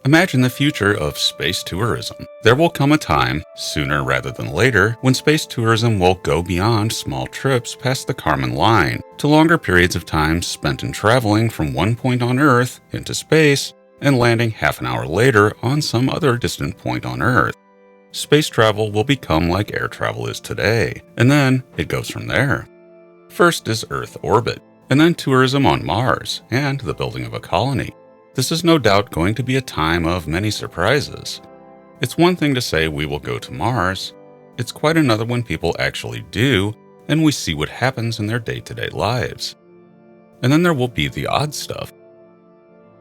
Imagine the future of space tourism. There will come a time, sooner rather than later, when space tourism will go beyond small trips past the Kármán line to longer periods of time spent in traveling from one point on Earth into space and landing half an hour later on some other distant point on Earth. Space travel will become like air travel is today, and then it goes from there. First is Earth orbit, and then tourism on Mars and the building of a colony. This is no doubt going to be a time of many surprises. It's one thing to say we will go to Mars. It's quite another when people actually do, and we see what happens in their day-to-day lives. And then there will be the odd stuff.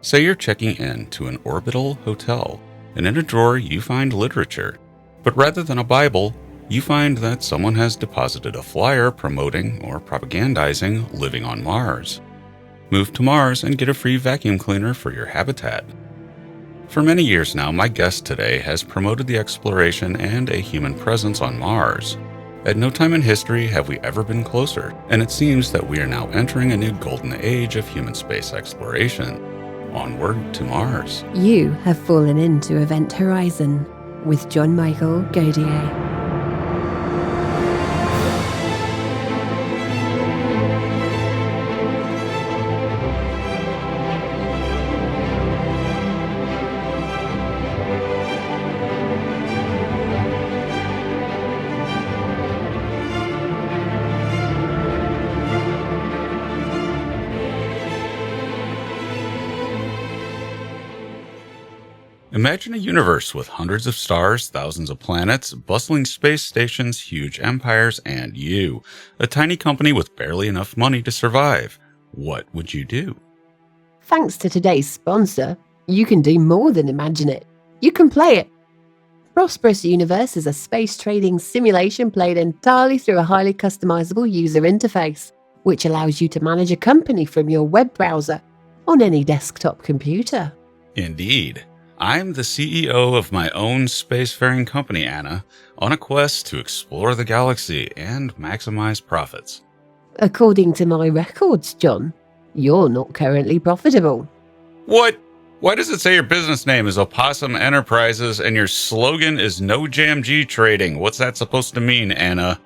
Say you're checking in to an orbital hotel, and in a drawer you find literature. But rather than a Bible, you find that someone has deposited a flyer promoting or propagandizing living on Mars. Move to Mars and get a free vacuum cleaner for your habitat. For many years now, my guest today has promoted the exploration and a human presence on Mars. At no time in history have we ever been closer, and it seems that we are now entering a new golden age of human space exploration. Onward to Mars. You have fallen into Event Horizon with John Michael Godier. Imagine a universe with hundreds of stars, thousands of planets, bustling space stations, huge empires, and you, a tiny company with barely enough money to survive. What would you do? Thanks to today's sponsor, you can do more than imagine it. You can play it. Prosperous Universe is a space trading simulation played entirely through a highly customizable user interface, which allows you to manage a company from your web browser on any desktop computer. Indeed. I'm the CEO of my own spacefaring company, Anna, on a quest to explore the galaxy and maximize profits. According to my records, John, you're not currently profitable. What? Why does it say your business name is Opossum Enterprises and your slogan is No JMG Trading? What's that supposed to mean, Anna?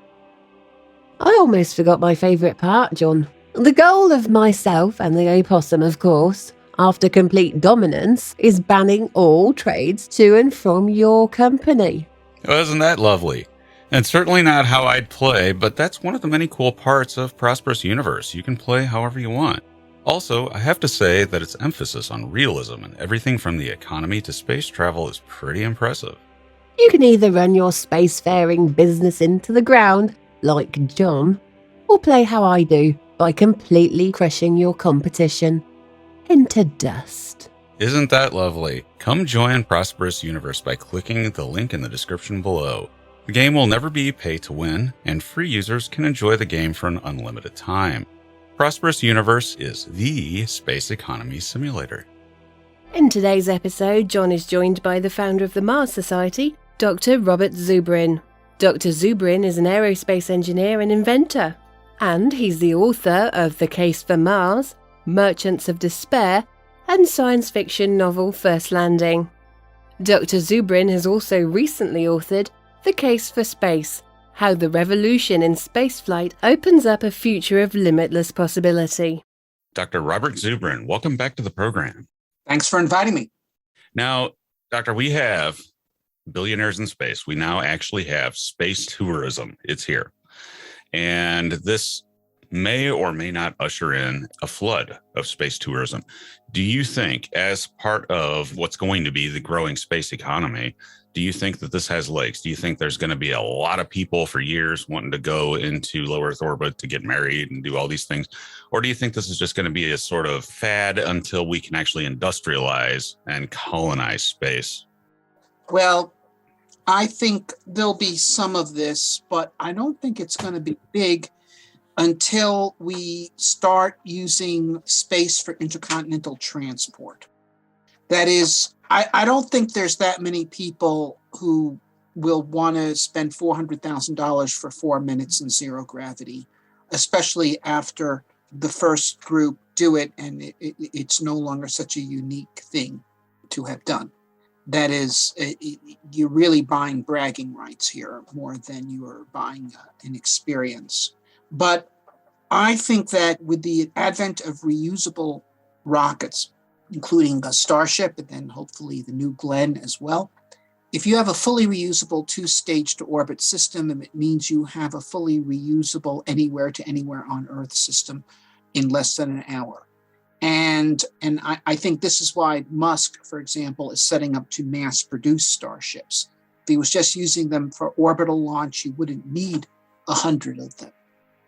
I almost forgot my favourite part, John. The goal of myself and the opossum, of course, after complete dominance, is banning all trades to and from your company. Wasn't that lovely? And certainly not how I'd play, but that's one of the many cool parts of Prosperous Universe. You can play however you want. Also, I have to say that its emphasis on realism and everything from the economy to space travel is pretty impressive. You can either run your spacefaring business into the ground, like John, or play how I do, by completely crushing your competition into dust. Isn't that lovely? Come join Prosperous Universe by clicking the link in the description below. The game will never be pay to win, and free users can enjoy the game for an unlimited time. Prosperous Universe is the space economy simulator. In today's episode, John is joined by the founder of the Mars Society, Dr. Robert Zubrin. Dr. Zubrin is an aerospace engineer and inventor, and he's the author of The Case for Mars, Merchants of Despair, and science fiction novel First Landing. Dr. Zubrin has also recently authored The Case for Space, How the Revolution in Spaceflight Opens Up a Future of Limitless Possibility. Dr. Robert Zubrin, welcome back to the program. Thanks for inviting me. Now, Doctor, we have Billionaires in Space. We now actually have space tourism. It's here. And this may or may not usher in a flood of space tourism. Do you think, as part of what's going to be the growing space economy, do you think that this has legs? Do you think there's going to be a lot of people for years wanting to go into low Earth orbit to get married and do all these things? Or do you think this is just going to be a sort of fad until we can actually industrialize and colonize space? Well, I think there'll be some of this, but I don't think it's going to be big until we start using space for intercontinental transport. That is, I don't think there's that many people who will want to spend $400,000 for 4 minutes in zero gravity, especially after the first group do it and it's no longer such a unique thing to have done. That is, you're really buying bragging rights here more than you are buying an experience. But I think that with the advent of reusable rockets, including a Starship and then hopefully the new Glenn as well, if you have a fully reusable two-stage to orbit system, it means you have a fully reusable anywhere to anywhere on Earth system in less than an hour. And I think this is why Musk, for example, is setting up to mass produce Starships. If he was just using them for orbital launch, you wouldn't need 100 of them.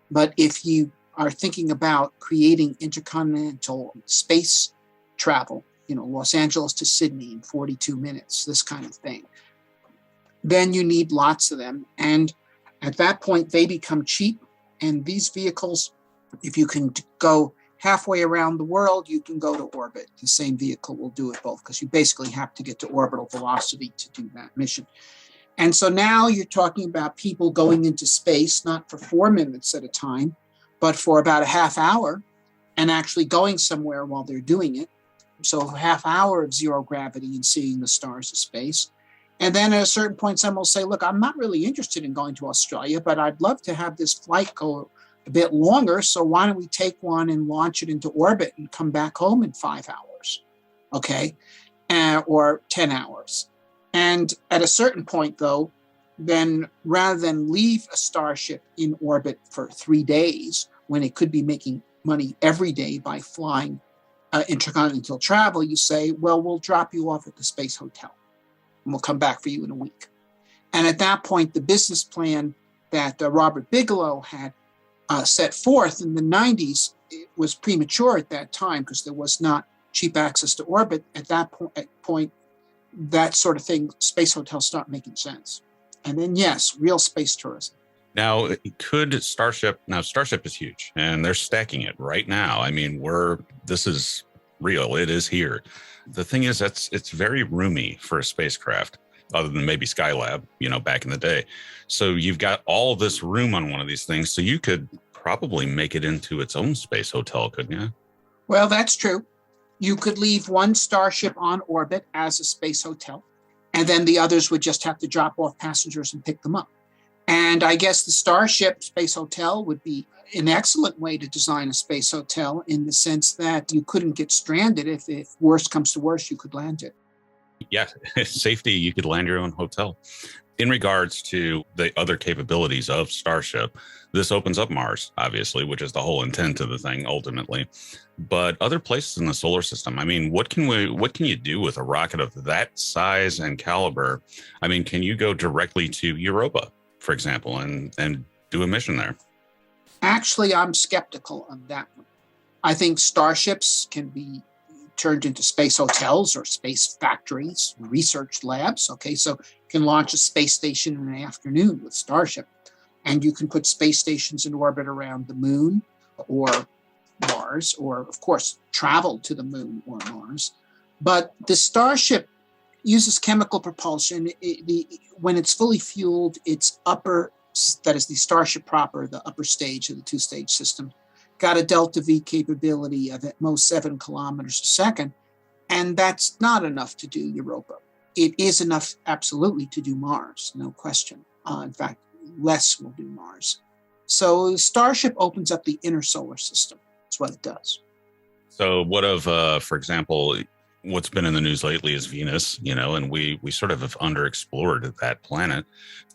But if you are thinking about creating intercontinental space travel, Los Angeles to Sydney in 42 minutes, this kind of thing, then you need lots of them. And at that point, they become cheap. And these vehicles, if you can go halfway around the world, you can go to orbit. The same vehicle will do it both, because you basically have to get to orbital velocity to do that mission. And so now you're talking about people going into space, not for 4 minutes at a time, but for about a half hour, and actually going somewhere while they're doing it. So a half hour of zero gravity and seeing the stars of space. And then at a certain point, someone will say, look, I'm not really interested in going to Australia, but I'd love to have this flight go a bit longer. So why don't we take one and launch it into orbit and come back home in 5 hours, okay, or 10 hours. And at a certain point, though, then rather than leave a Starship in orbit for 3 days when it could be making money every day by flying intercontinental travel, you say, well, we'll drop you off at the space hotel and we'll come back for you in a week. And at that point, the business plan that Robert Bigelow had set forth in the 90s, it was premature at that time because there was not cheap access to orbit. At that point, that sort of thing, space hotels start making sense. And then, yes, real space tourism. Now, Starship is huge and they're stacking it right now. I mean, this is real. It is here. The thing is, it's very roomy for a spacecraft, other than maybe Skylab, back in the day. So you've got all this room on one of these things. So you could probably make it into its own space hotel, couldn't you? Well, that's true. You could leave one Starship on orbit as a space hotel, and then the others would just have to drop off passengers and pick them up. And I guess the Starship Space Hotel would be an excellent way to design a space hotel, in the sense that you couldn't get stranded. If worst comes to worst, you could land it. Yeah, safety, you could land your own hotel. In regards to the other capabilities of Starship, this opens up Mars, obviously, which is the whole intent of the thing ultimately. But other places in the solar system, I mean, what can you do with a rocket of that size and caliber? I mean, can you go directly to Europa, for example, and do a mission there? Actually, I'm skeptical of that one. I think Starships can be turned into space hotels or space factories, research labs. Okay, so you can launch a space station in the afternoon with Starship, and you can put space stations in orbit around the moon or Mars, or of course travel to the moon or Mars. But the Starship uses chemical propulsion. When it's fully fueled, its upper, that is the Starship proper, the upper stage of the two-stage system, got a delta V capability of at most 7 kilometers a second. And that's not enough to do Europa. It is enough, absolutely, to do Mars, no question. In fact, less will do Mars. So Starship opens up the inner solar system. That's what it does. So what of, for example, what's been in the news lately is Venus, and we sort of have underexplored that planet.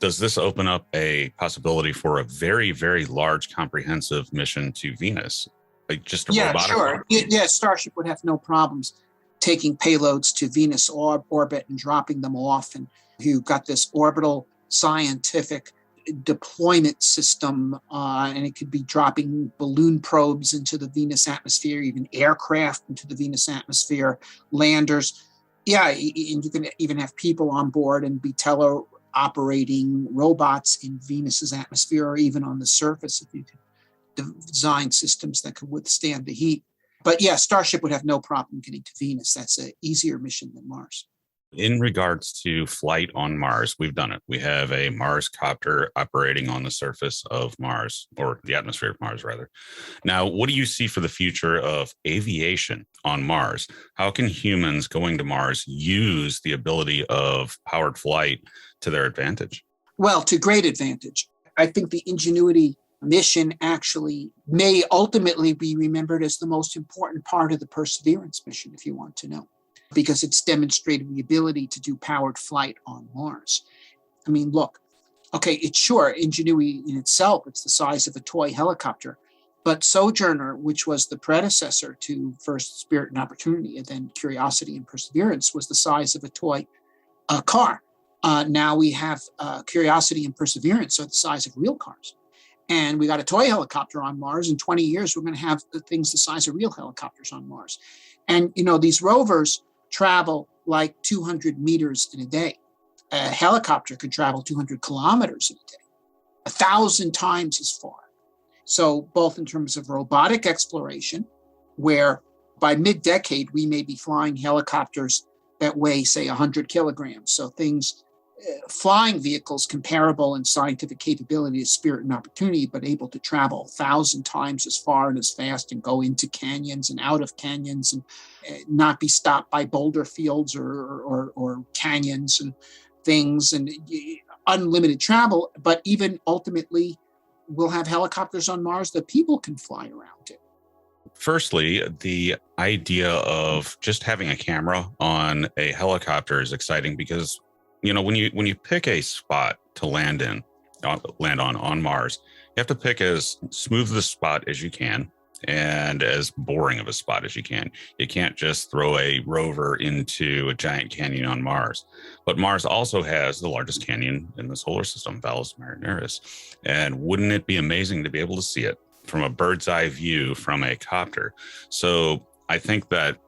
Does this open up a possibility for a very, very large, comprehensive mission to Venus? Like just a robotic? Sure. Yeah, Starship would have no problems taking payloads to Venus orbit and dropping them off. And you've got this orbital scientific deployment system, and it could be dropping balloon probes into the Venus atmosphere, even aircraft into the Venus atmosphere, landers. Yeah, and you can even have people on board and be teleoperating robots in Venus's atmosphere, or even on the surface if you could design systems that could withstand the heat. But yeah, Starship would have no problem getting to Venus. That's an easier mission than Mars. In regards to flight on Mars, we've done it. We have a Mars copter operating on the surface of Mars, or the atmosphere of Mars, rather. Now, what do you see for the future of aviation on Mars? How can humans going to Mars use the ability of powered flight to their advantage? Well, to great advantage. I think the Ingenuity mission actually may ultimately be remembered as the most important part of the Perseverance mission, if you want to know, because it's demonstrated the ability to do powered flight on Mars. I mean, look, okay, it's sure, Ingenuity in itself, it's the size of a toy helicopter, but Sojourner, which was the predecessor to first Spirit and Opportunity and then Curiosity and Perseverance, was the size of a toy car. Now we have Curiosity and Perseverance are the size of real cars. And we got a toy helicopter on Mars. In 20 years, we're going to have things the size of real helicopters on Mars. And, these rovers travel like 200 meters in a day. A helicopter could travel 200 kilometers in a day, 1,000 times as far. So both in terms of robotic exploration, where by mid-decade, we may be flying helicopters that weigh, say, 100 kilograms. So flying vehicles comparable in scientific capability to Spirit and Opportunity, but able to travel 1,000 times as far and as fast and go into canyons and out of canyons and not be stopped by boulder fields or canyons and things, and unlimited travel. But even ultimately, we'll have helicopters on Mars that people can fly around in. Firstly, the idea of just having a camera on a helicopter is exciting because when you pick a spot to land on Mars, you have to pick as smooth the spot as you can and as boring of a spot as you can. You can't just throw a rover into a giant canyon on Mars. But Mars also has the largest canyon in the solar system, Valles Marineris. And wouldn't it be amazing to be able to see it from a bird's eye view from a copter? So I think that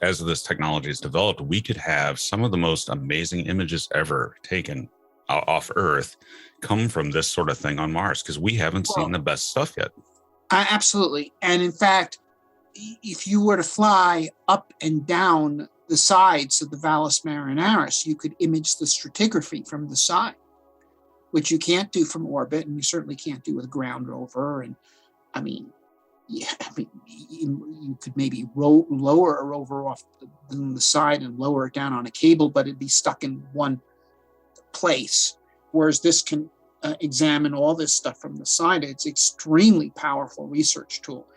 as this technology is developed, we could have some of the most amazing images ever taken off Earth come from this sort of thing on Mars, because we haven't seen the best stuff yet. Absolutely. And in fact, if you were to fly up and down the sides of the Valles Marineris, you could image the stratigraphy from the side, which you can't do from orbit, and you certainly can't do with a ground rover. And you could maybe lower a rover off the side and lower it down on a cable, but it'd be stuck in one place. Whereas this can examine all this stuff from the side. It's extremely powerful research tool.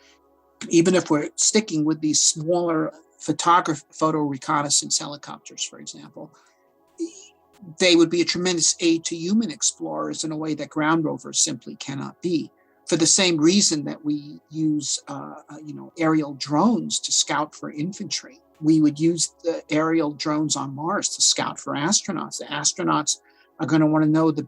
Even if we're sticking with these smaller photo reconnaissance helicopters, for example, they would be a tremendous aid to human explorers in a way that ground rovers simply cannot be. For the same reason that we use, aerial drones to scout for infantry, we would use the aerial drones on Mars to scout for astronauts. The astronauts are going to want to know the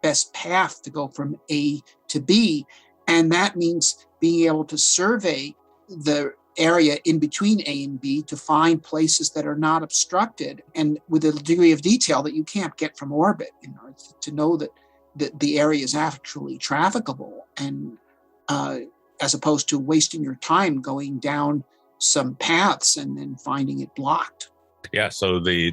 best path to go from A to B, and that means being able to survey the area in between A and B to find places that are not obstructed and with a degree of detail that you can't get from orbit, to know that the area is actually trafficable, and as opposed to wasting your time going down some paths and then finding it blocked. Yeah. So the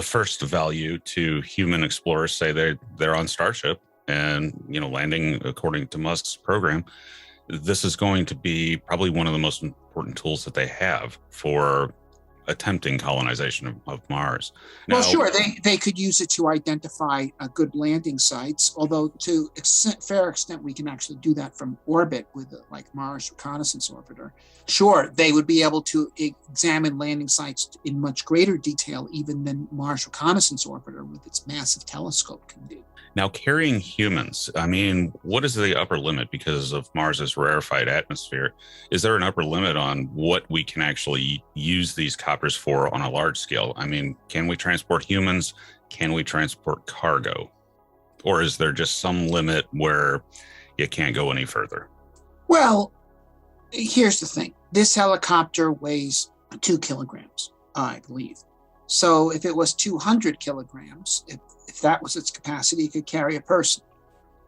first value to human explorers, say they're on Starship and landing according to Musk's program, this is going to be probably one of the most important tools that they have for attempting colonization of Mars. Well, sure, they could use it to identify good landing sites, although to a fair extent, we can actually do that from orbit with like Mars Reconnaissance Orbiter. Sure, they would be able to examine landing sites in much greater detail even than Mars Reconnaissance Orbiter with its massive telescope can do. Now, carrying humans, what is the upper limit because of Mars's rarefied atmosphere? Is there an upper limit on what we can actually use these copters for on a large scale? Can we transport humans? Can we transport cargo? Or is there just some limit where you can't go any further? Well, here's the thing. This helicopter weighs 2 kilograms, I believe. So if it was 200 kilograms, if that was its capacity, it could carry a person.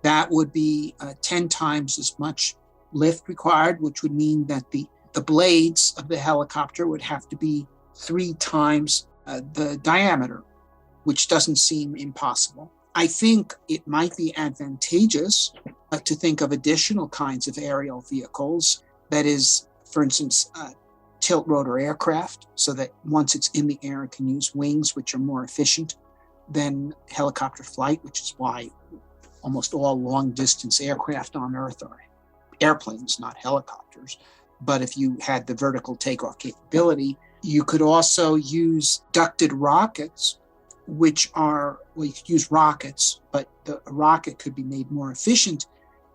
That would be 10 times as much lift required, which would mean that the blades of the helicopter would have to be 3 times the diameter, which doesn't seem impossible. I think it might be advantageous to think of additional kinds of aerial vehicles. That is, for instance, tilt rotor aircraft, so that once it's in the air, it can use wings, which are more efficient than helicopter flight, which is why almost all long distance aircraft on Earth are airplanes, not helicopters. But if you had the vertical takeoff capability, you could also use ducted rockets, which are, well, you could use rockets, but the rocket could be made more efficient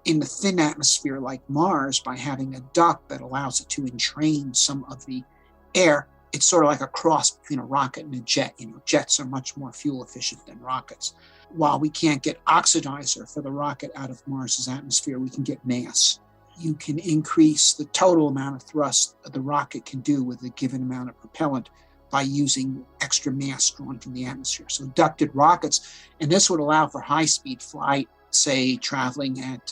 in the thin atmosphere like Mars by having a duct that allows it to entrain some of the air. It's sort of like a cross between a rocket and a jet. Jets are much more fuel efficient than rockets. While we can't get oxidizer for the rocket out of Mars's atmosphere, we can get mass. You can increase the total amount of thrust the rocket can do with a given amount of propellant by using extra mass drawn from the atmosphere. So ducted rockets, and this would allow for high-speed flight, say traveling at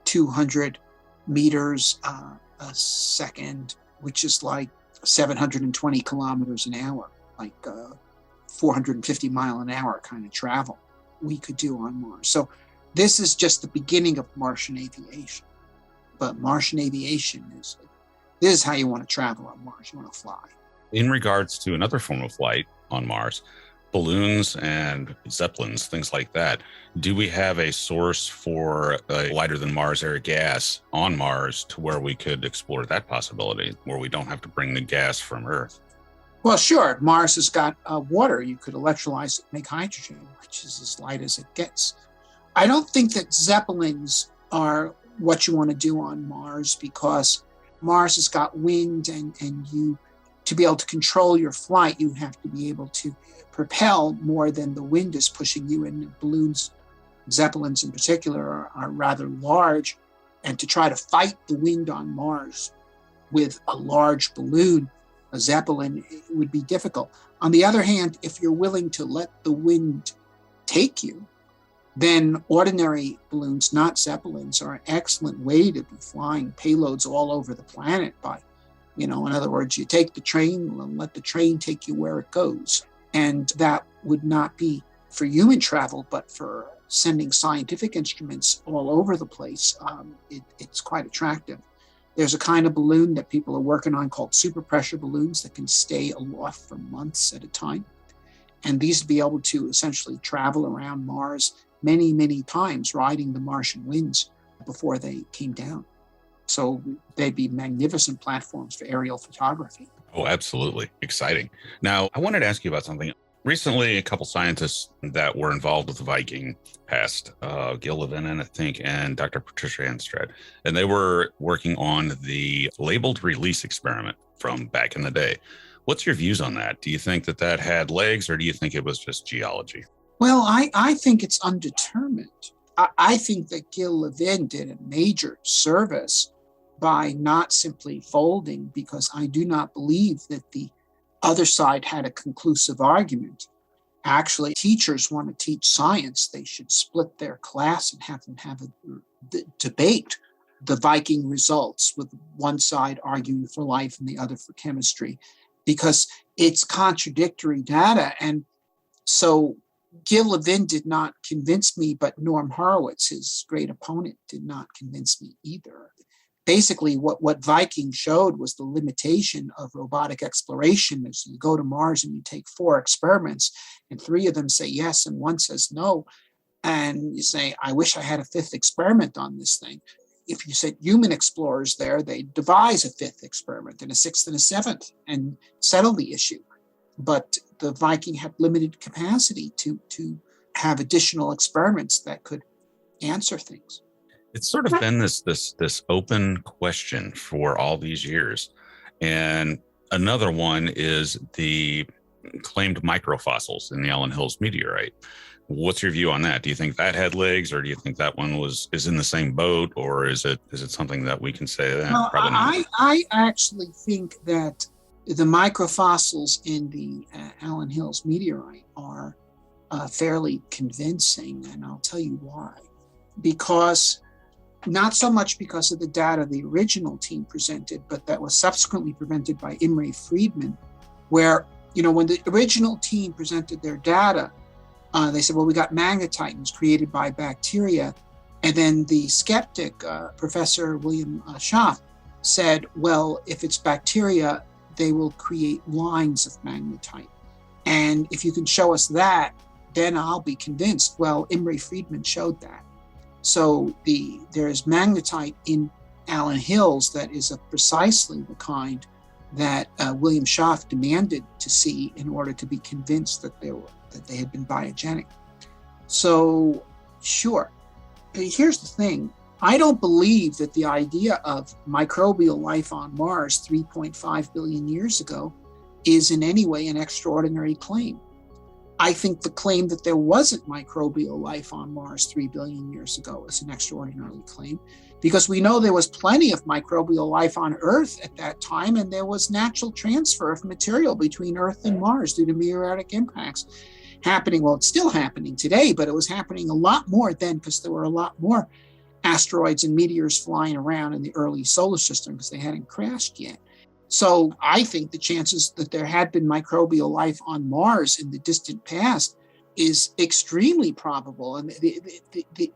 200 meters a second, which is like 720 kilometers an hour, like 450 mile an hour kind of travel we could do on Mars. So this is just the beginning of Martian aviation. But Martian aviation this is how you want to travel on Mars. You want to fly. In regards to another form of flight on Mars, balloons and zeppelins, things like that, do we have a source for a lighter than Mars air gas on Mars to where we could explore that possibility, where we don't have to bring the gas from Earth? Well, sure. Mars has got water. You could electrolyze it, make hydrogen, which is as light as it gets. I don't think that zeppelins are what you want to do on Mars, because Mars has got wind, and you, to be able to control your flight, you have to be able to propel more than the wind is pushing you. And balloons, zeppelins in particular, are rather large. And to try to fight the wind on Mars with a large balloon, a zeppelin, it would be difficult. On the other hand, if you're willing to let the wind take you, then ordinary balloons, not zeppelins, are an excellent way to be flying payloads all over the planet by, in other words, you take the train and let the train take you where it goes. And that would not be for human travel, but for sending scientific instruments all over the place. It's quite attractive. There's a kind of balloon that people are working on called superpressure balloons that can stay aloft for months at a time. And these would be able to essentially travel around Mars many, many times, riding the Martian winds before they came down. So they'd be magnificent platforms for aerial photography. Oh, absolutely. Exciting. Now, I wanted to ask you about something. Recently, a couple scientists that were involved with Viking passed, Gil Levin, I think, and Dr. Patricia Anstrad, and they were working on the labeled release experiment from back in the day. What's your views on that? Do you think that had legs, or do you think it was just geology? Well, I think it's undetermined. I think that Gil Levin did a major service by not simply folding, because I do not believe that the other side had a conclusive argument. Actually, teachers want to teach science. They should split their class and have them have a debate the Viking results, with one side arguing for life and the other for chemistry, because it's contradictory data. And so Gil Levin did not convince me, but Norm Horowitz, his great opponent, did not convince me either. Basically, what Viking showed was the limitation of robotic exploration. Is you go to Mars and you take 4 experiments, and 3 of them say yes and 1 says no. And you say, I wish I had a 5th experiment on this thing. If you sent human explorers there, they devise a 5th experiment and a 6th and a 7th and settle the issue. But the Viking had limited capacity to have additional experiments that could answer things. It's sort of been this open question for all these years. And another one is the claimed microfossils in the Allen Hills meteorite. What's your view on that? Do you think that had legs, or do you think that one is in the same boat, or is it something that we can say that? Well, probably not? I actually think that the microfossils in the Allen Hills meteorite are fairly convincing, and I'll tell you why. Because not so much because of the data the original team presented, but that was subsequently presented by Imre Friedman, where When the original team presented their data, they said, well, we got magnetite, and it was created by bacteria. And then the skeptic, Professor William Schaff, said, well, if it's bacteria, they will create lines of magnetite. And if you can show us that, then I'll be convinced. Well, Imre Friedman showed that. So there's magnetite in Allen Hills that is of precisely the kind that William Schaff demanded to see in order to be convinced that they had been biogenic. So, sure. Here's the thing. I don't believe that the idea of microbial life on Mars 3.5 billion years ago is in any way an extraordinary claim. I think the claim that there wasn't microbial life on Mars 3 billion years ago is an extraordinary claim, because we know there was plenty of microbial life on Earth at that time, and there was natural transfer of material between Earth and Mars due to meteoritic impacts happening. Well, it's still happening today, but it was happening a lot more then because there were a lot more asteroids and meteors flying around in the early solar system because they hadn't crashed yet. So I think the chances that there had been microbial life on Mars in the distant past is extremely probable, and if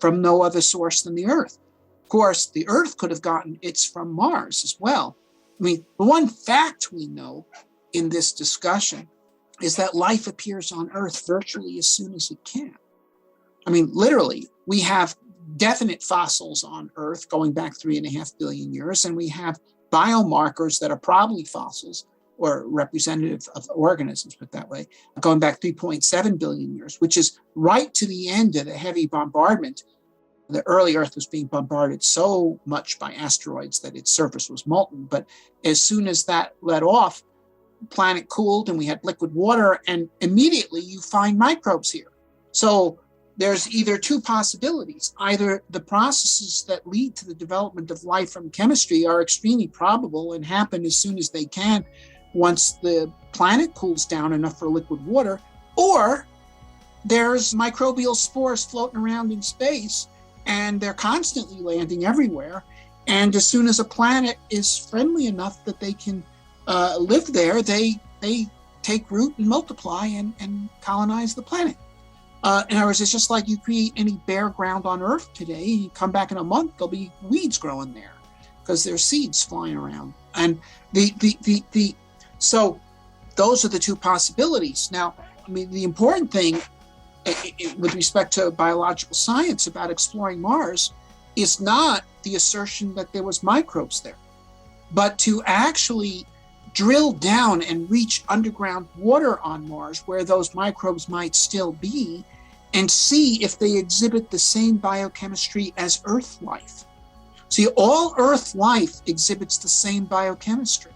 from no other source than the Earth. Of course, the Earth could have gotten its from Mars as well. I mean, the one fact we know in this discussion is that life appears on Earth virtually as soon as it can. I mean, literally, we have definite fossils on Earth going back 3.5 billion years, and we have biomarkers that are probably fossils or representative of organisms, put that way, going back 3.7 billion years, which is right to the end of the heavy bombardment. The early Earth was being bombarded so much by asteroids that its surface was molten. But as soon as that let off, the planet cooled and we had liquid water, and immediately you find microbes here. So there's either two possibilities. Either the processes that lead to the development of life from chemistry are extremely probable and happen as soon as they can once the planet cools down enough for liquid water, or there's microbial spores floating around in space and they're constantly landing everywhere. And as soon as a planet is friendly enough that they can live there, they take root and multiply and colonize the planet. In other words, it's just like you create any bare ground on Earth today, you come back in a month, there'll be weeds growing there because there's seeds flying around. And so those are the two possibilities. Now, I mean, the important thing with respect to biological science about exploring Mars is not the assertion that there was microbes there, but to actually drill down and reach underground water on Mars where those microbes might still be and see if they exhibit the same biochemistry as Earth life. See, all Earth life exhibits the same biochemistry,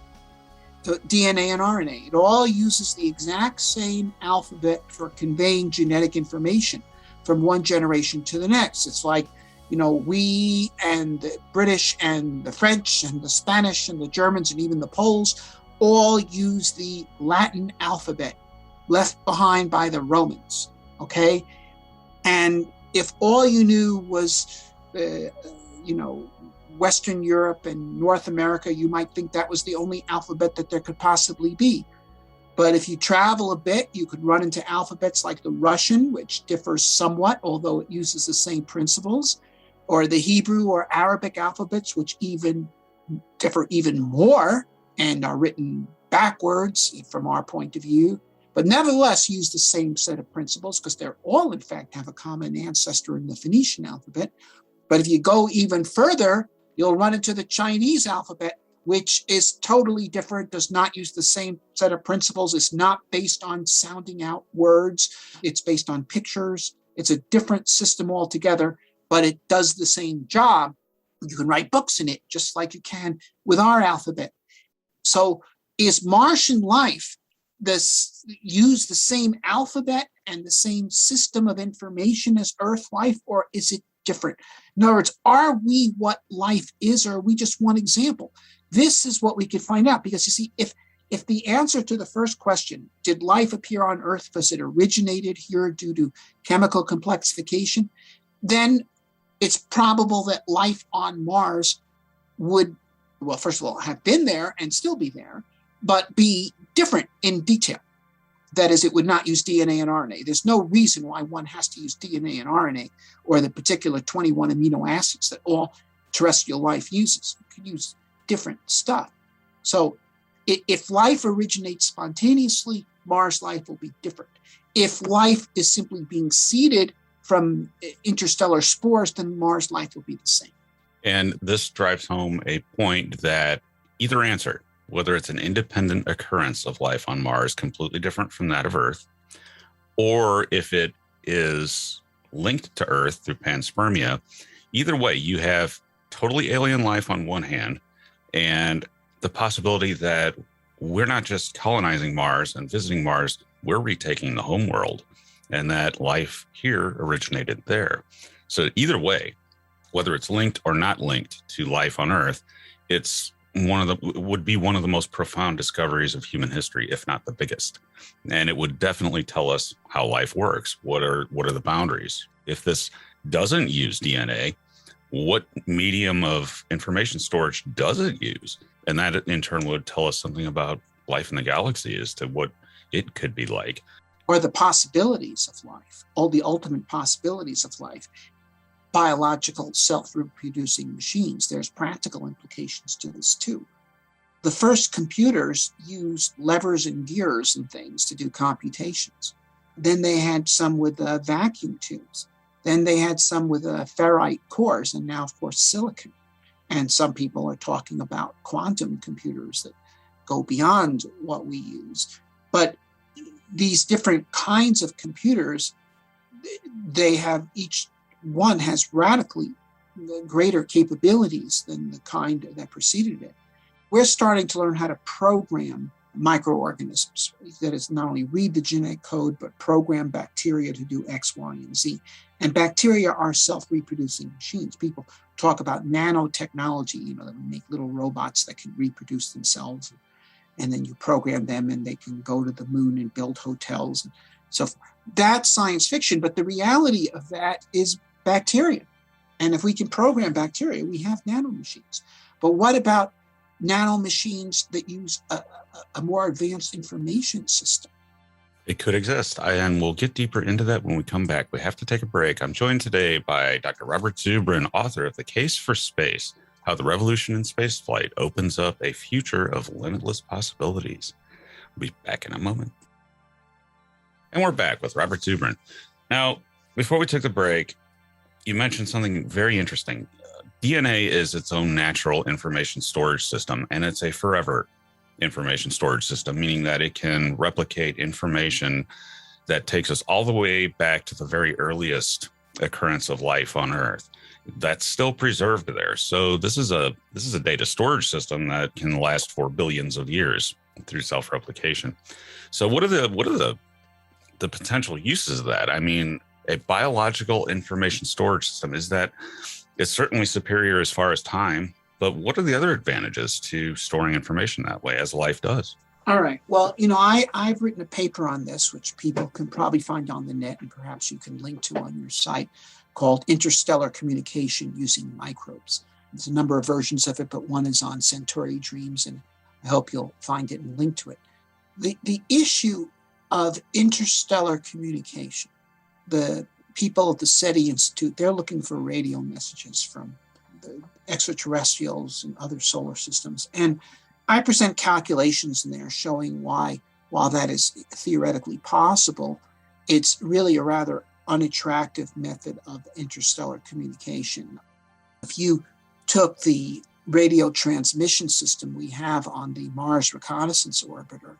the DNA and RNA. It all uses the exact same alphabet for conveying genetic information from one generation to the next. It's like, we and the British and the French and the Spanish and the Germans and even the Poles all use the Latin alphabet left behind by the Romans, okay? And if all you knew was, Western Europe and North America, you might think that was the only alphabet that there could possibly be. But if you travel a bit, you could run into alphabets like the Russian, which differs somewhat, although it uses the same principles, or the Hebrew or Arabic alphabets, which even differ even more and are written backwards from our point of view, but nevertheless use the same set of principles because they're all, in fact, have a common ancestor in the Phoenician alphabet. But if you go even further, you'll run into the Chinese alphabet, which is totally different, does not use the same set of principles. It's not based on sounding out words. It's based on pictures. It's a different system altogether, but it does the same job. You can write books in it just like you can with our alphabet. So is Martian life use the same alphabet and the same system of information as Earth life, or is it different? In other words, are we what life is, or are we just one example? This is what we could find out, because you see, if the answer to the first question, did life appear on Earth because it originated here due to chemical complexification, then it's probable that life on Mars would, well, first of all, have been there and still be there, but be different in detail. That is, it would not use DNA and RNA. There's no reason why one has to use DNA and RNA or the particular 21 amino acids that all terrestrial life uses. You could use different stuff. So if life originates spontaneously, Mars life will be different. If life is simply being seeded from interstellar spores, then Mars life will be the same. And this drives home a point that either answer, whether it's an independent occurrence of life on Mars, completely different from that of Earth, or if it is linked to Earth through panspermia, either way, you have totally alien life on one hand, and the possibility that we're not just colonizing Mars and visiting Mars, we're retaking the home world, and that life here originated there. So either way, whether it's linked or not linked to life on Earth, would be one of the most profound discoveries of human history, if not the biggest. And it would definitely tell us how life works. What are the boundaries? If this doesn't use DNA, what medium of information storage does it use? And that in turn would tell us something about life in the galaxy as to what it could be like. Or the possibilities of life, all the ultimate possibilities of life. Biological self-reproducing machines. There's practical implications to this too. The first computers used levers and gears and things to do computations. Then they had some with vacuum tubes. Then they had some with ferrite cores, and now, of course, silicon. And some people are talking about quantum computers that go beyond what we use. But these different kinds of computers, they have each one has radically greater capabilities than the kind that preceded it. We're starting to learn how to program microorganisms. That is, not only read the genetic code, but program bacteria to do X, Y, and Z. And bacteria are self-reproducing machines. People talk about nanotechnology, that we make little robots that can reproduce themselves. And then you program them and they can go to the moon and build hotels and so forth. That's science fiction, but the reality of that is bacteria. And if we can program bacteria, we have nanomachines. But what about nanomachines that use a more advanced information system? It could exist, and we'll get deeper into that when we come back. We have to take a break. I'm joined today by Dr. Robert Zubrin, author of The Case for Space, How the Revolution in Spaceflight Opens Up a Future of Limitless Possibilities. We'll be back in a moment. And we're back with Robert Zubrin. Now, before we took the break, you mentioned something very interesting. DNA is its own natural information storage system, and it's a forever information storage system, meaning that it can replicate information that takes us all the way back to the very earliest occurrence of life on Earth. That's still preserved there. So this is a data storage system that can last for billions of years through self-replication. So what are the potential uses of that? I mean, a biological information storage system it's certainly superior as far as time, but what are the other advantages to storing information that way as life does? All right. Well, I've written a paper on this, which people can probably find on the net and perhaps you can link to on your site, called Interstellar Communication Using Microbes. There's a number of versions of it, but one is on Centauri Dreams, and I hope you'll find it and link to it. The issue of interstellar communication, the people at the SETI Institute, they're looking for radio messages from the extraterrestrials and other solar systems. And I present calculations in there showing why, while that is theoretically possible, it's really a rather unattractive method of interstellar communication. If you took the radio transmission system we have on the Mars Reconnaissance Orbiter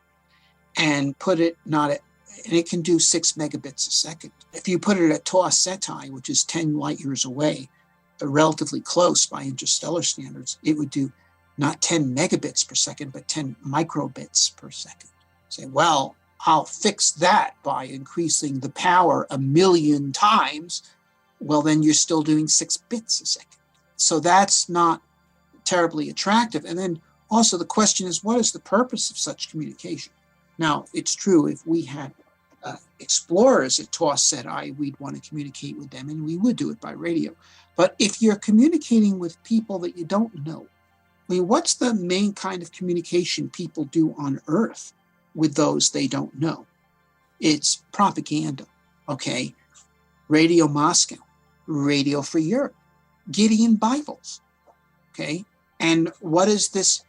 and put it and it can do 6 megabits a second. If you put it at TOS SETI, which is 10 light years away, relatively close by interstellar standards, it would do not 10 megabits per second, but 10 microbits per second. Say, well, I'll fix that by increasing the power 1,000,000 times. Well, then you're still doing 6 bits a second. So that's not terribly attractive. And then also the question is, what is the purpose of such communication? Now, it's true, if we had explorers at TOS SETI, we'd want to communicate with them, and we would do it by radio. But if you're communicating with people that you don't know, I mean, what's the main kind of communication people do on Earth? with those they don't know. It's propaganda, okay? Radio Moscow, Radio Free Europe, Gideon Bibles, okay? And what does this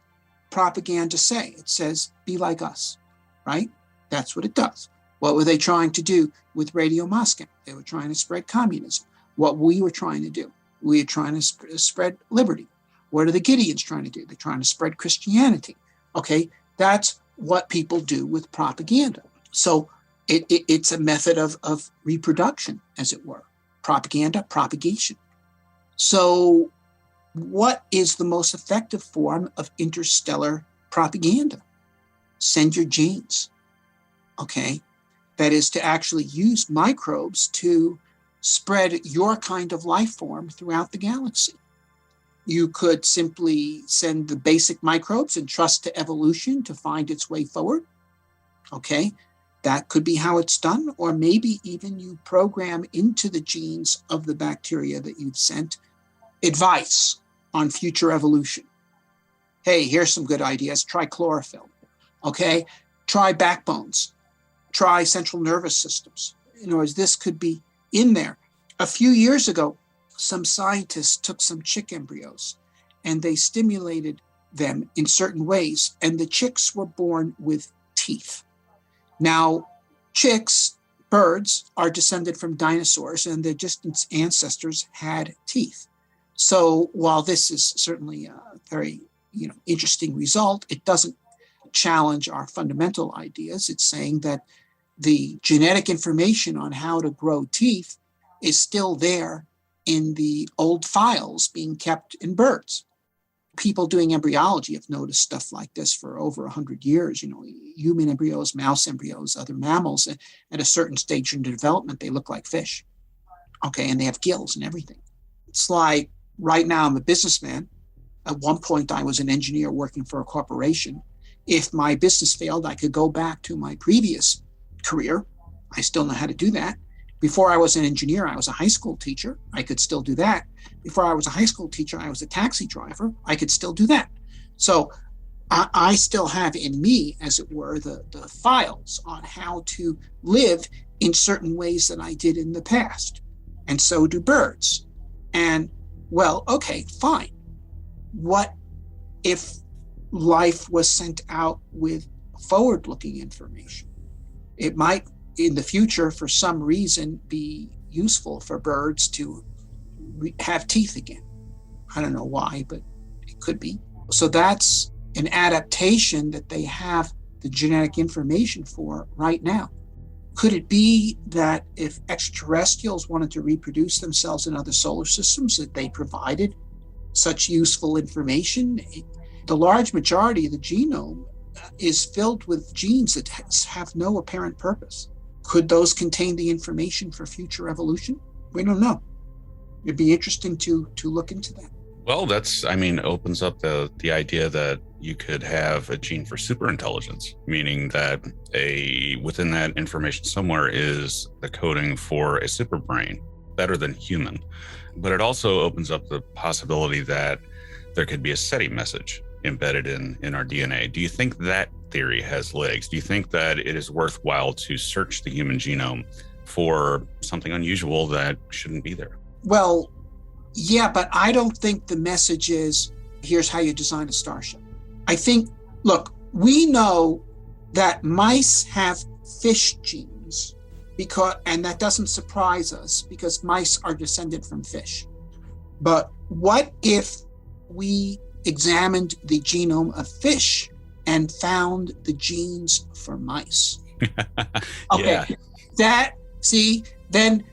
propaganda say? It says, be like us, right? That's what it does. What were they trying to do with Radio Moscow? They were trying to spread communism. What we were trying to do, we were trying to spread liberty. What are the Gideons trying to do? They're trying to spread Christianity. Okay, that's what people do with propaganda. So it's a method of reproduction, as it were. Propaganda, propagation. So what is the most effective form of interstellar propaganda? Send your genes, okay? That is to actually use microbes to spread your kind of life form throughout the galaxy. You could simply send the basic microbes and trust to evolution to find its way forward, okay? That could be how it's done, or maybe even you program into the genes of the bacteria that you've sent advice on future evolution. Hey, here's some good ideas. Try chlorophyll, okay? Try backbones. Try central nervous systems. In other words, this could be in there. A few years ago, some scientists took some chick embryos and they stimulated them in certain ways, and the chicks were born with teeth. Now, chicks, birds, are descended from dinosaurs, and their distant ancestors had teeth. So while this is certainly a very interesting result, it doesn't challenge our fundamental ideas. It's saying that the genetic information on how to grow teeth is still there in the old files being kept in birds. People doing embryology have noticed stuff like this for over 100 years. Human embryos, mouse embryos, other mammals, at a certain stage in development, they look like fish. Okay, and they have gills and everything. It's like right now I'm a businessman. At one point, I was an engineer working for a corporation. If my business failed, I could go back to my previous career. I still know how to do that. Before I was an engineer, I was a high school teacher. I could still do that. Before I was a high school teacher, I was a taxi driver. I could still do that. So I still have in me, as it were, the files on how to live in certain ways that I did in the past. And so do birds. And, well, okay, fine. What if life was sent out with forward-looking information? It might, in the future, for some reason, be useful for birds to have teeth again. I don't know why, but it could be. So that's an adaptation that they have the genetic information for right now. Could it be that if extraterrestrials wanted to reproduce themselves in other solar systems, that they provided such useful information? The large majority of the genome is filled with genes that have no apparent purpose. Could those contain the information for future evolution? We don't know. It'd be interesting to look into that. Well, opens up the idea that you could have a gene for superintelligence, meaning that within that information somewhere is the coding for a superbrain, better than human. But it also opens up the possibility that there could be a SETI message embedded in our DNA. Do you think that theory has legs? Do you think that it is worthwhile to search the human genome for something unusual that shouldn't be there? Well, yeah, but I don't think the message is, here's how you design a starship. I think, look, we know that mice have fish genes, and that doesn't surprise us because mice are descended from fish. But what if we examined the genome of fish and found the genes for mice? Okay, yeah. Then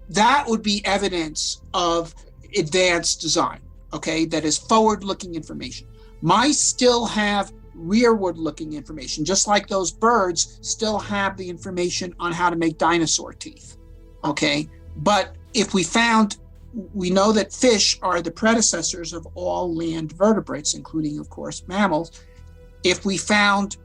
that would be evidence of advanced design, okay? That is forward-looking information. Mice still have rearward-looking information, just like those birds still have the information on how to make dinosaur teeth, okay? But if we know that fish are the predecessors of all land vertebrates, including, of course, mammals. If we found,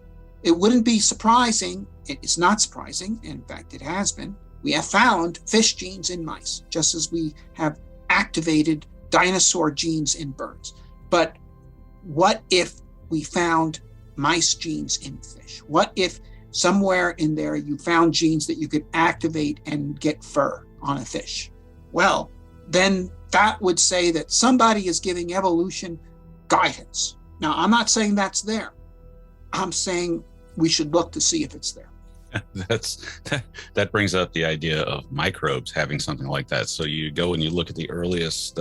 it wouldn't be surprising, it's not surprising, in fact, it has been, we have found fish genes in mice, just as we have activated dinosaur genes in birds. But what if we found mice genes in fish? What if somewhere in there you found genes that you could activate and get fur on a fish? Well, then that would say that somebody is giving evolution guidance. Now, I'm not saying that's there. I'm saying we should look to see if it's there. That brings up the idea of microbes having something like that. So you go and you look at the earliest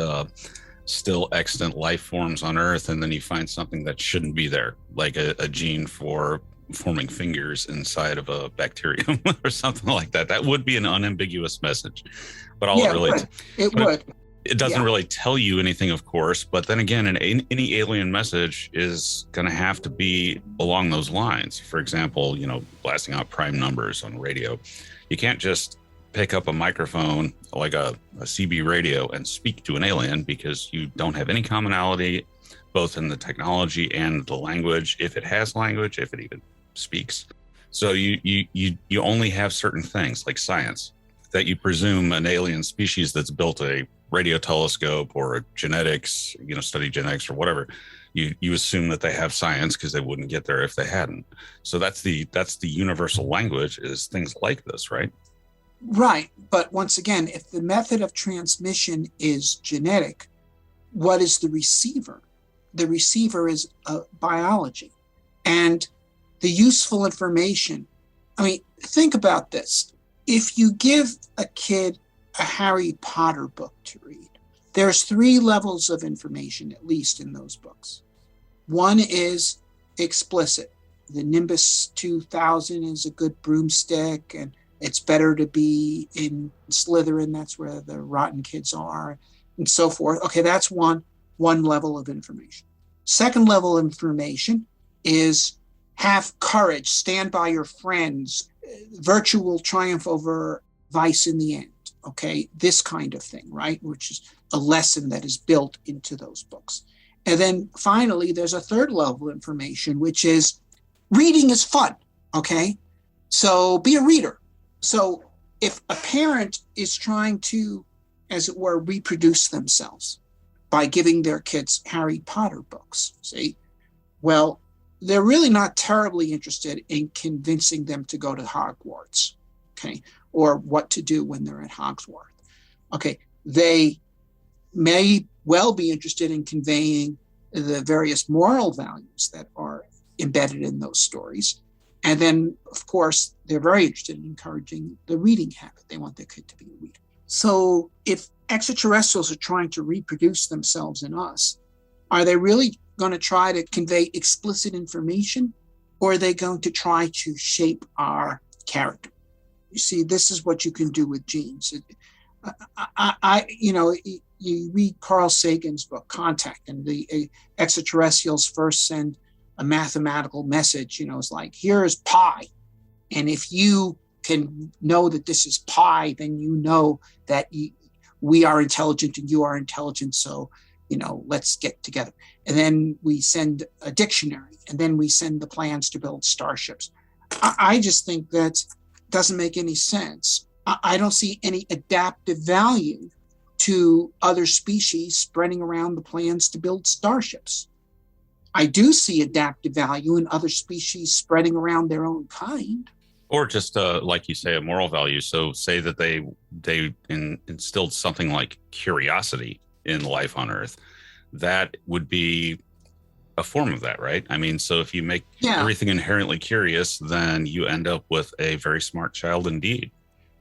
still extant life forms on Earth, and then you find something that shouldn't be there, like a gene for forming fingers inside of a bacterium or something like that. That would be an unambiguous message. But it doesn't really tell you anything, of course. But then again, any alien message is going to have to be along those lines. For example, blasting out prime numbers on radio. You can't just pick up a microphone like a CB radio and speak to an alien, because you don't have any commonality both in the technology and the language, if it has language, if it even speaks. So you only have certain things like science that you presume an alien species that's built a radio telescope or a genetics, study genetics or whatever. You assume that they have science because they wouldn't get there if they hadn't. So that's the universal language, is things like this, right? Right. But once again, if the method of transmission is genetic, what is the receiver? The receiver is biology. And the useful information, think about this. If you give a kid a Harry Potter book to read, there's 3 levels of information, at least in those books. One is explicit. The Nimbus 2000 is a good broomstick, and it's better to be in Slytherin. That's where the rotten kids are, and so forth. Okay, that's one level of information. Second level of information is have courage, stand by your friends, virtue triumph over vice in the end. Okay, this kind of thing, right? Which is a lesson that is built into those books. And then finally, there's a third level of information, which is reading is fun. Okay, so be a reader. So if a parent is trying to, as it were, reproduce themselves by giving their kids Harry Potter books, well, they're really not terribly interested in convincing them to go to Hogwarts, okay, or what to do when they're at Hogwarts. Okay, they may well be interested in conveying the various moral values that are embedded in those stories. And then, of course, they're very interested in encouraging the reading habit. They want their kid to be a reader. So if extraterrestrials are trying to reproduce themselves in us, are they really going to try to convey explicit information, or are they going to try to shape our character? You see, this is what you can do with genes. You read Carl Sagan's book, Contact, and the extraterrestrials first send a mathematical message, it's like, here is pi. And if you can know that this is pi, then you know that we are intelligent and you are intelligent. So, let's get together. And then we send a dictionary, and then we send the plans to build starships. I just think that doesn't make any sense. I don't see any adaptive value to other species spreading around the plans to build starships. I do see adaptive value in other species spreading around their own kind. Or just, like you say, a moral value. So say that they instilled something like curiosity in life on Earth. That would be a form of that, right? So if you make everything inherently curious, then you end up with a very smart child indeed.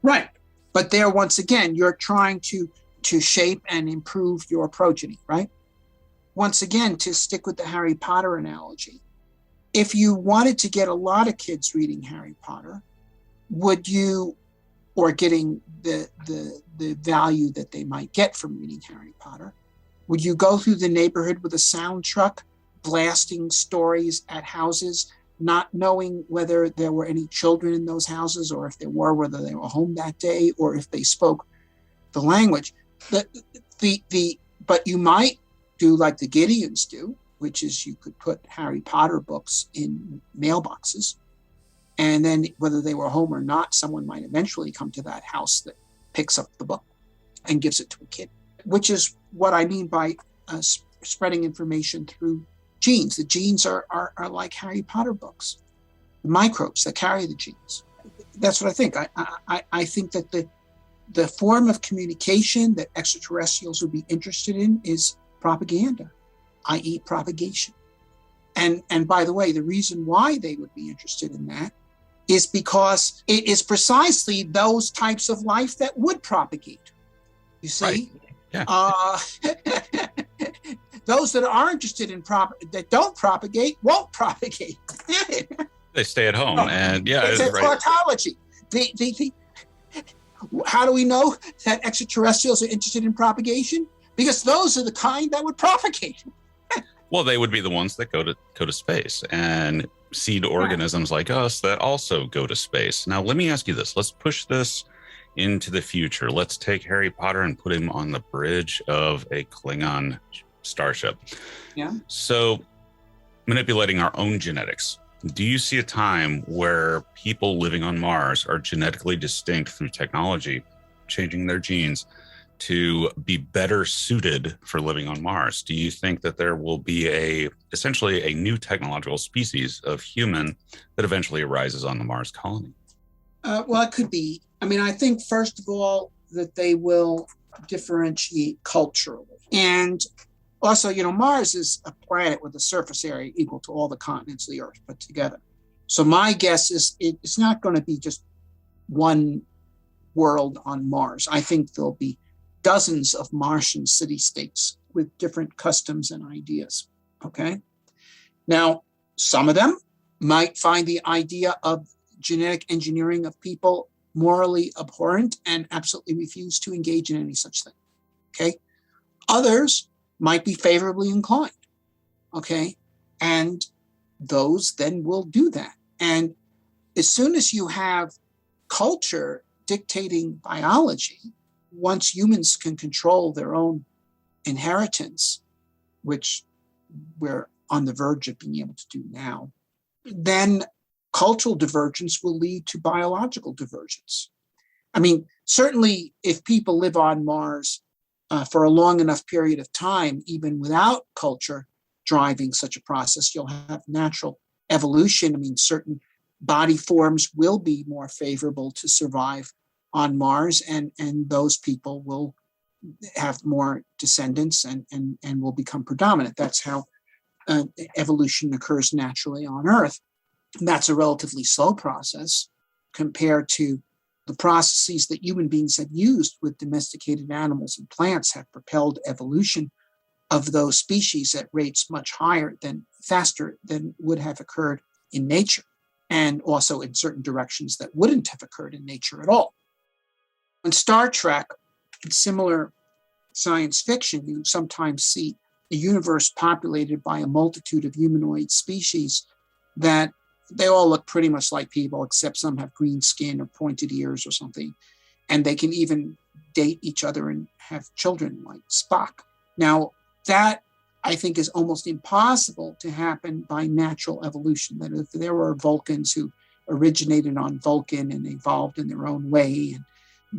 Right. But there, once again, you're trying to shape and improve your progeny, right? Once again, to stick with the Harry Potter analogy, if you wanted to get a lot of kids reading Harry Potter, would you, or getting the value that they might get from reading Harry Potter, would you go through the neighborhood with a sound truck blasting stories at houses, not knowing whether there were any children in those houses, or if there were, whether they were home that day, or if they spoke the language? But you might do like the Gideons do, which is you could put Harry Potter books in mailboxes, and then whether they were home or not, someone might eventually come to that house that picks up the book and gives it to a kid, which is what I mean by spreading information through genes. The genes are like Harry Potter books, the microbes that carry the genes. That's what I think. I think that the form of communication that extraterrestrials would be interested in is propaganda, i.e. propagation. And by the way, the reason why they would be interested in that is because it is precisely those types of life that would propagate. You see? Right. Yeah. Those that are interested in that don't propagate won't propagate. They stay at home, and it's a tautology. How do we know that extraterrestrials are interested in propagation? Because those are the kind that would propagate. Well, they would be the ones that go to space and seed organisms like us that also go to space. Now, let me ask you this. Let's push this into the future. Let's take Harry Potter and put him on the bridge of a Klingon starship. Yeah. So, manipulating our own genetics. Do you see a time where people living on Mars are genetically distinct through technology, changing their genes to be better suited for living on Mars? Do you think that there will be essentially a new technological species of human that eventually arises on the Mars colony? Well, it could be. I mean, I think, first of all, that they will differentiate culturally. And also, Mars is a planet with a surface area equal to all the continents of the Earth put together. So my guess is it's not going to be just one world on Mars. I think there'll be dozens of Martian city-states with different customs and ideas, okay? Now, some of them might find the idea of genetic engineering of people morally abhorrent and absolutely refuse to engage in any such thing, okay? Others might be favorably inclined, okay? And those then will do that. And as soon as you have culture dictating biology, once humans can control their own inheritance, which we're on the verge of being able to do now, then cultural divergence will lead to biological divergence. I mean, certainly if people live on Mars for a long enough period of time, even without culture driving such a process, you'll have natural evolution. I mean, certain body forms will be more favorable to survive on Mars, and those people will have more descendants and will become predominant. That's how evolution occurs naturally on Earth. And that's a relatively slow process compared to the processes that human beings have used with domesticated animals and plants have propelled evolution of those species at rates much faster than would have occurred in nature, and also in certain directions that wouldn't have occurred in nature at all. In Star Trek and similar science fiction, you sometimes see a universe populated by a multitude of humanoid species that they all look pretty much like people, except some have green skin or pointed ears or something. And they can even date each other and have children like Spock. Now, that I think is almost impossible to happen by natural evolution. That if there were Vulcans who originated on Vulcan and evolved in their own way, and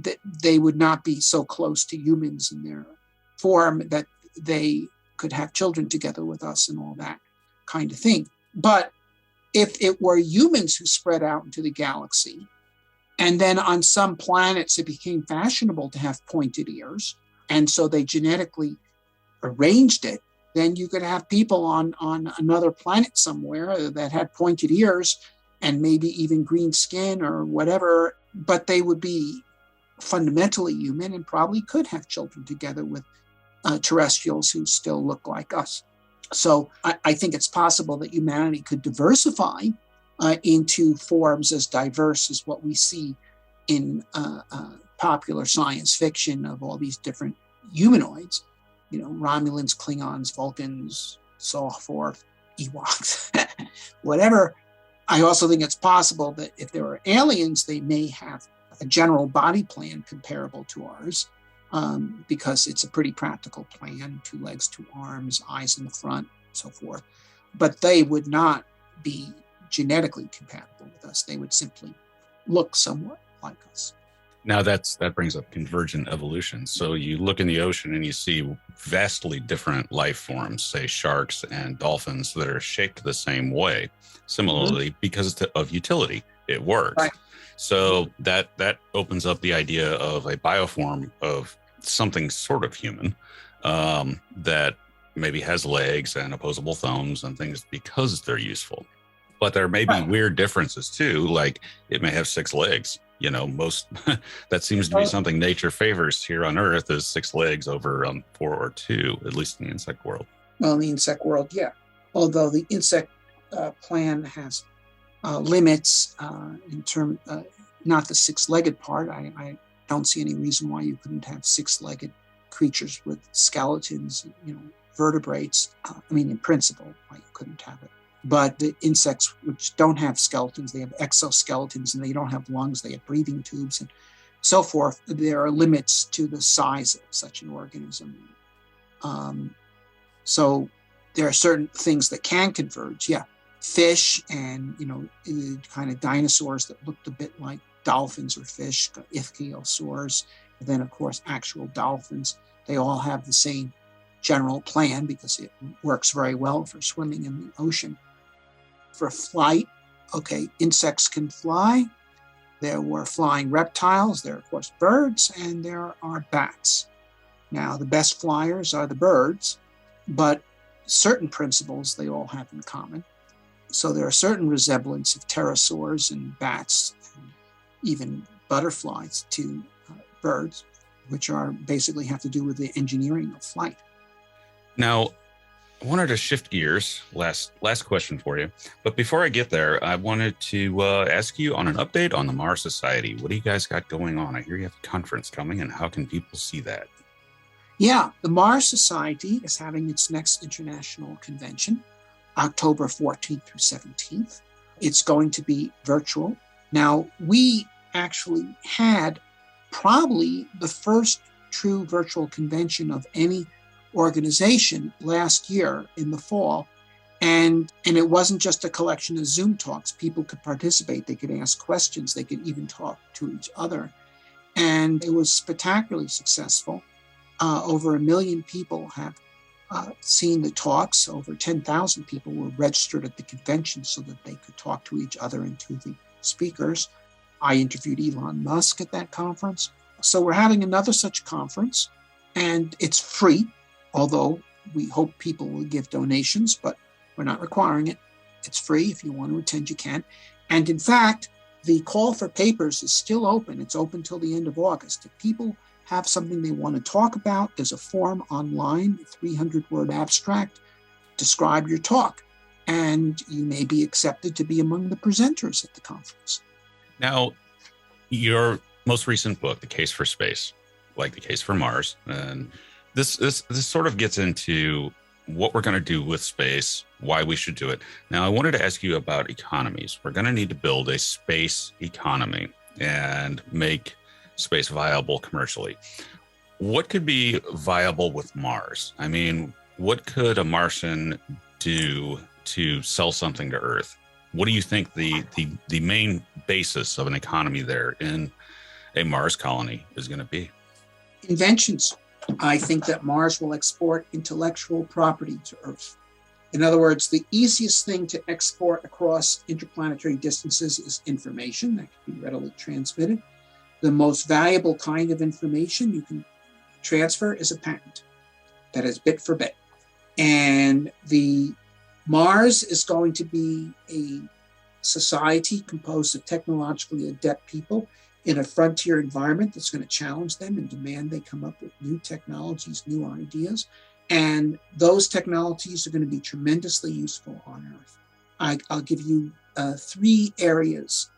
that they would not be so close to humans in their form that they could have children together with us and all that kind of thing. But if it were humans who spread out into the galaxy, and then on some planets it became fashionable to have pointed ears, and so they genetically arranged it, then you could have people on another planet somewhere that had pointed ears and maybe even green skin or whatever, but they would be fundamentally human and probably could have children together with terrestrials who still look like us. So I think it's possible that humanity could diversify into forms as diverse as what we see in popular science fiction of all these different humanoids, Romulans, Klingons, Vulcans, so forth, Ewoks, whatever. I also think it's possible that if there are aliens, they may have a general body plan comparable to ours, because it's a pretty practical plan: 2 legs, 2 arms, eyes in the front, so forth. But they would not be genetically compatible with us. They would simply look somewhat like us. Now that brings up convergent evolution. So you look in the ocean and you see vastly different life forms, say sharks and dolphins, that are shaped the same way. Similarly, because of utility, it works. Right. So that opens up the idea of a bioform of something sort of human, that maybe has legs and opposable thumbs and things because they're useful. But there may be weird differences too, like it may have 6 legs. Most that seems to be something nature favors here on Earth, is 6 legs over 4 or 2, at least in the insect world. Well, in the insect world, yeah. Although the insect plan has limits in terms, not the 6-legged part. I don't see any reason why you couldn't have 6-legged creatures with skeletons, vertebrates. In principle, why you couldn't have it. But the insects which don't have skeletons, they have exoskeletons, and they don't have lungs, they have breathing tubes and so forth. There are limits to the size of such an organism. So there are certain things that can converge. Yeah, fish and, kind of dinosaurs that looked a bit like dolphins or fish, ichthyosaurs, and then, of course, actual dolphins. They all have the same general plan because it works very well for swimming in the ocean. For flight, okay, insects can fly. There were flying reptiles. There are, of course, birds, and there are bats. Now, the best flyers are the birds, but certain principles they all have in common. So there are certain resemblance of pterosaurs and bats, and even butterflies to birds, which are basically have to do with the engineering of flight. Now, I wanted to shift gears. Last question for you. But before I get there, I wanted to ask you on an update on the Mars Society. What do you guys got going on? I hear you have a conference coming, and how can people see that? Yeah, the Mars Society is having its next international convention, October 14th through 17th. It's going to be virtual. Now, we actually had probably the first true virtual convention of any organization last year in the fall. And it wasn't just a collection of Zoom talks. People could participate. They could ask questions. They could even talk to each other. And it was spectacularly successful. Over 1 million people have seen the talks. Over 10,000 people were registered at the convention so that they could talk to each other and to the speakers. I interviewed Elon Musk at that conference. So we're having another such conference, and it's free, although we hope people will give donations, but we're not requiring it. It's free. If you want to attend, you can. And in fact, the call for papers is still open. It's open till the end of August. If people have something they want to talk about, there's a form online, 300-word abstract, describe your talk, and you may be accepted to be among the presenters at the conference. Now, your most recent book, The Case for Space, like the case for Mars, and this sort of gets into what we're going to do with space, why we should do it. Now, I wanted to ask you about economies. We're going to need to build a space economy and make space viable commercially. What could be viable with Mars? I mean, what could a Martian do to sell something to Earth? What do you think the main basis of an economy there in a Mars colony is going to be? Inventions. I think that Mars will export intellectual property to Earth. In other words, the easiest thing to export across interplanetary distances is information that can be readily transmitted. The most valuable kind of information you can transfer is a patent that is bit for bit. And the Mars is going to be a society composed of technologically adept people in a frontier environment that's going to challenge them and demand they come up with new technologies, new ideas. And those technologies are going to be tremendously useful on Earth. I'll give you 3 areas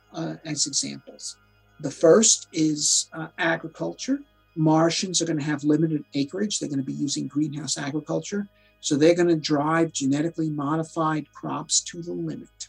as examples. The first is agriculture. Martians are going to have limited acreage. They're going to be using greenhouse agriculture. So they're going to drive genetically modified crops to the limit.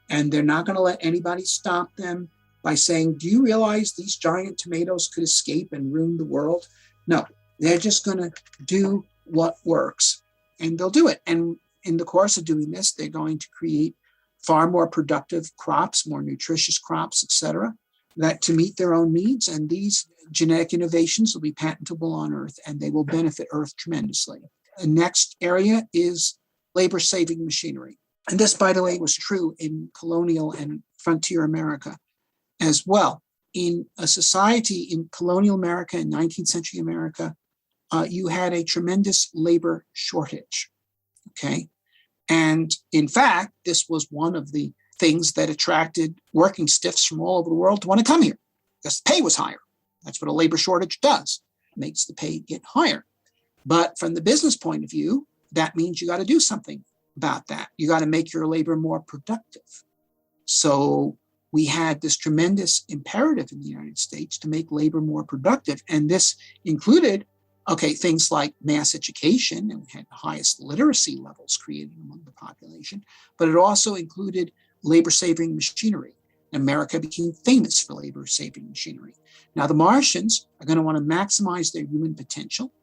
And they're not going to let anybody stop them by saying, do you realize these giant tomatoes could escape and ruin the world? No, they're just going to do what works, and they'll do it. And in the course of doing this, they're going to create far more productive crops, more nutritious crops, etc. that to meet their own needs, and these genetic innovations will be patentable on Earth, and they will benefit Earth tremendously. The next area is labor-saving machinery. And this, by the way, was true in colonial and frontier America as well. In a society in colonial America, in 19th century America, you had a tremendous labor shortage, okay? And in fact, this was one of the things that attracted working stiffs from all over the world to want to come here, because the pay was higher. That's what a labor shortage does. It makes the pay get higher. But from the business point of view, that means you got to do something about that. You got to make your labor more productive. So we had this tremendous imperative in the United States to make labor more productive. And this included, things like mass education, and we had the highest literacy levels created among the population, but it also included labor-saving machinery. America became famous for labor-saving machinery. Now, the Martians are going to want to maximize their human potential.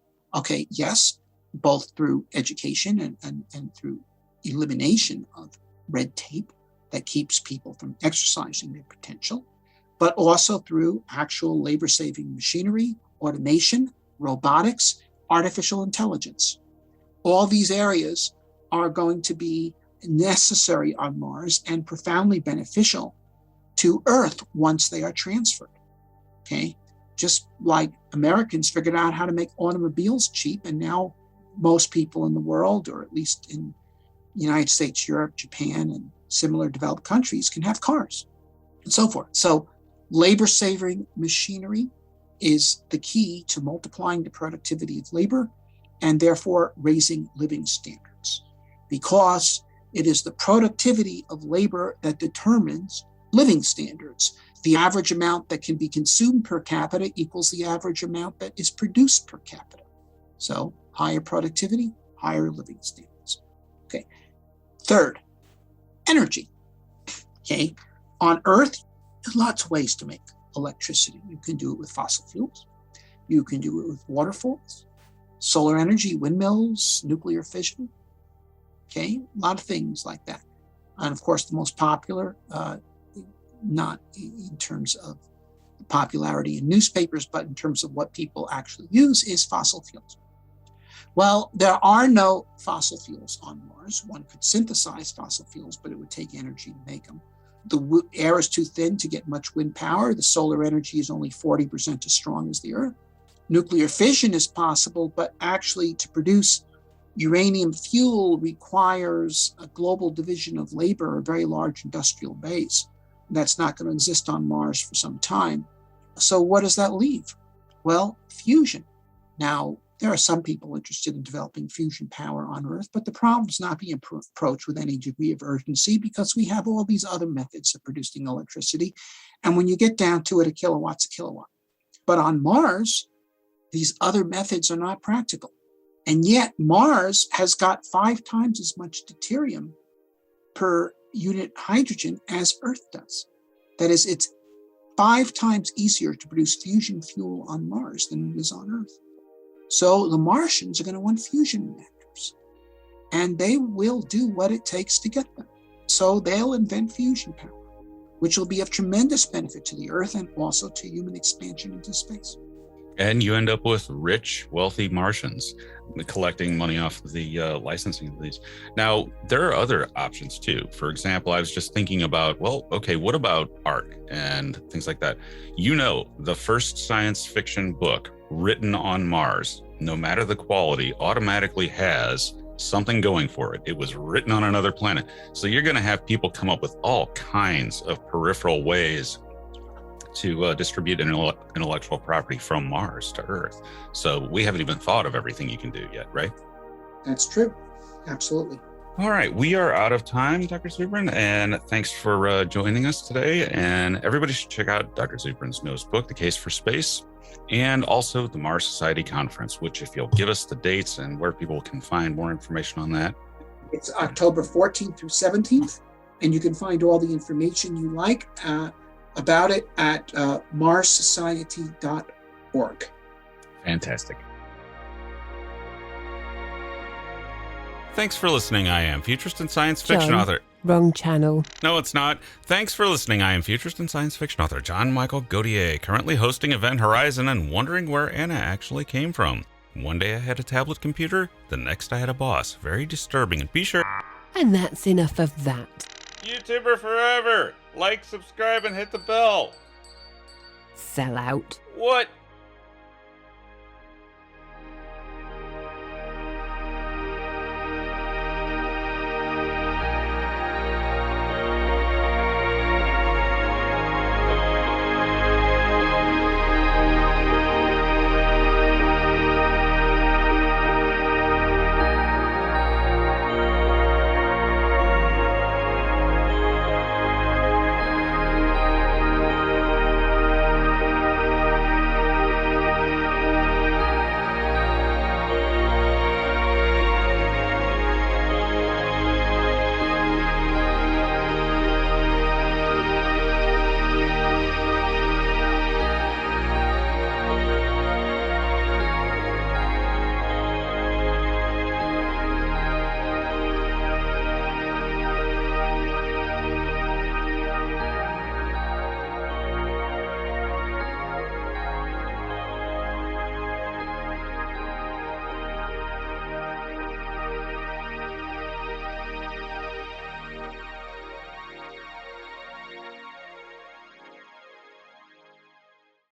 Yes, both through education and through elimination of red tape that keeps people from exercising their potential, but also through actual labor-saving machinery, automation, robotics, artificial intelligence. All these areas are going to be necessary on Mars and profoundly beneficial to Earth once they are transferred. Okay, just like Americans figured out how to make automobiles cheap, and now most people in the world, or at least in the United States, Europe, Japan, and similar developed countries, can have cars and so forth. So labor-saving machinery is the key to multiplying the productivity of labor and therefore raising living standards, because it is the productivity of labor that determines living standards. The average amount that can be consumed per capita equals the average amount that is produced per capita. So higher productivity, higher living standards. Okay. Third, energy. Okay. On Earth, there's lots of ways to make electricity. You can do it with fossil fuels. You can do it with waterfalls, solar energy, windmills, nuclear fission. Okay, a lot of things like that. And of course, the most popular, not in terms of popularity in newspapers, but in terms of what people actually use, is fossil fuels. Well, there are no fossil fuels on Mars. One could synthesize fossil fuels, but it would take energy to make them. The air is too thin to get much wind power. The solar energy is only 40% as strong as the Earth. Nuclear fission is possible, but actually to produce uranium fuel requires a global division of labor, a very large industrial base. That's not going to exist on Mars for some time. So what does that leave? Well, fusion. Now, there are some people interested in developing fusion power on Earth, but the problem is not being approached with any degree of urgency because we have all these other methods of producing electricity. And when you get down to it, a kilowatt's a kilowatt. But on Mars, these other methods are not practical. And yet Mars has got 5 times as much deuterium per unit hydrogen as Earth does. That is, it's 5 times easier to produce fusion fuel on Mars than it is on Earth. So the Martians are going to want fusion reactors, and they will do what it takes to get them. So they'll invent fusion power, which will be of tremendous benefit to the Earth and also to human expansion into space. And you end up with rich, wealthy Martians collecting money off of the licensing of these. Now, there are other options too. For example, I was just thinking about, what about art and things like that? The first science fiction book written on Mars, no matter the quality, automatically has something going for it. It was written on another planet. So you're going to have people come up with all kinds of peripheral ways to distribute intellectual property from Mars to Earth. So we haven't even thought of everything you can do yet, right? That's true. Absolutely. All right. We are out of time, Dr. Zubrin, and thanks for joining us today. And everybody should check out Dr. Zubrin's newest book, The Case for Space, and also the Mars Society Conference, which, if you'll give us the dates and where people can find more information on that. It's October 14th through 17th, and you can find all the information you like about it at marssociety.org. Fantastic. Thanks for listening. I am futurist and science fiction John. author. Wrong channel. No, it's not. Thanks for listening. I am futurist and science fiction author John Michael Gautier, currently hosting Event Horizon and wondering where Anna actually came from. One day I had a tablet computer, the next I had a boss. Very disturbing, and be sure... And that's enough of that. YouTuber forever! Like, subscribe, and hit the bell! Sell out. What?